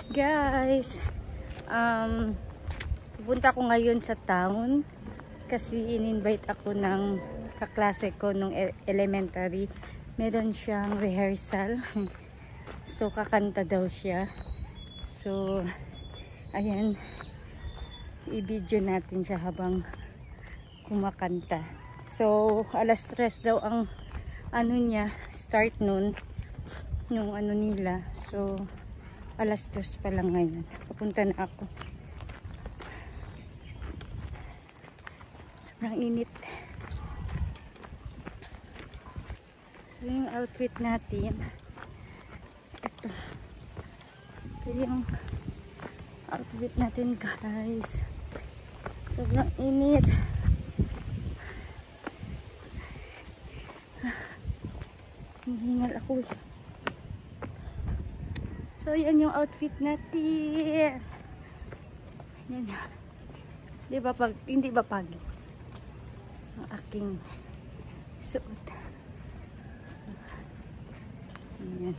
Guys, pupunta ko ngayon sa town kasi in-invite ako ng kaklase ko nung elementary. Meron siyang rehearsal. So, kakanta daw siya. So, ayan. I-video natin siya habang kumakanta. So, alas 3 daw ang ano niya, start nun. Yung ano nila. So, alas 2 pa lang ngayon. Papunta na ako. Sobrang init. So, yung outfit natin. Ito. Ito yung outfit natin, guys. Sobrang init. Hinihingal ako. So, yan yung outfit natin. Yan. Hindi ba pagi? Ang aking suot. So, yan.